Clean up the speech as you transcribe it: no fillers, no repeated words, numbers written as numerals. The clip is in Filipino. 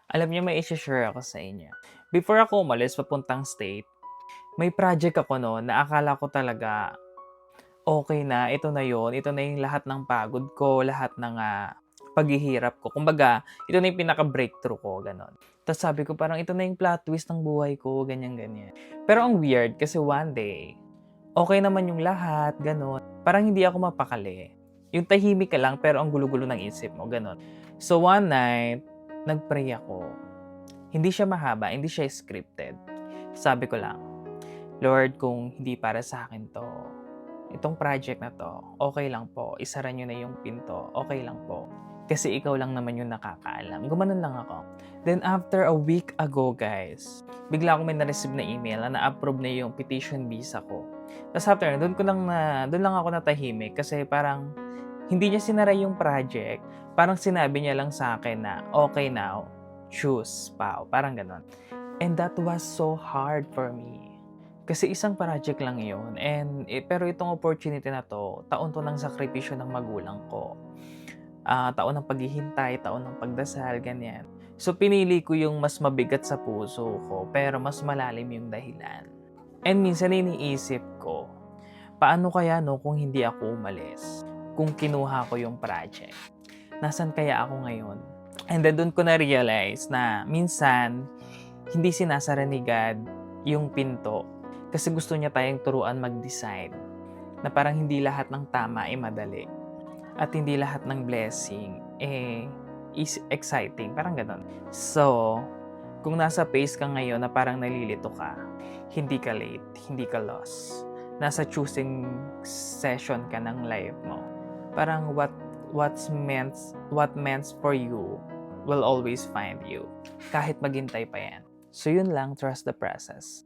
Alam niyo, may i-share ako sa inyo. Before ako umalis papuntang state, may project ako no'n na akala ko talaga okey na, ito na 'yun, ito na 'yung lahat ng pagod ko, lahat ng, paghihirap ko. Kumbaga, ito na 'yung pinaka-breakthrough ko, gano'n. Tapos sabi ko parang ito na 'yung plot twist ng buhay ko, ganyan. Pero ang weird kasi one day, okey naman 'yung lahat, gano'n. Parang hindi ako mapakali. 'Yung tahimik ka lang pero ang gulo-gulo ng isip mo, gano'n. So one night, nag-pray ako. Hindi siya mahaba, hindi siya scripted. Sabi ko lang, "Lord, kung hindi para sa akin 'to, itong project na 'to, okey lang po. Isara niyo na yung pinto, okey lang po. Kasi ikaw lang naman yung nakakaalam." Gumanon lang ako. Then after a week ago, guys, bigla akong may na-receive na email na na-approve na yung petition visa ko. Tapos after dun lang ako natahimik kasi parang hindi niya sinara yung project, parang sinabi niya lang sa akin na, "Okay now, choose, pao." Parang gano'n. And that was so hard for me. Kasi isang project lang yun pero itong opportunity na 'to, taon 'to ng sakripisyo ng magulang ko. Taon ng paghihintay, taon ng pagdasal, ganyan. So, pinili ko yung mas mabigat sa puso ko, pero mas malalim yung dahilan. And minsan iniisip ko, paano kaya 'no kung hindi ako umalis? Kung kinuha ko yung project, nasaan kaya ako ngayon? And then dun ko na-realize na minsan hindi sinasara ni God yung pinto kasi gusto niya tayong turuan mag-decide na parang hindi lahat ng tama ay madali at hindi lahat ng blessing, is exciting, parang gano'n. So, kung nasa phase ka ngayon na parang nalilito ka, hindi ka late, hindi ka lost. Nasa choosing session ka ng life mo. Parang what meant for you will always find you. Kahit maghintay pa yan. So yun lang, trust the process.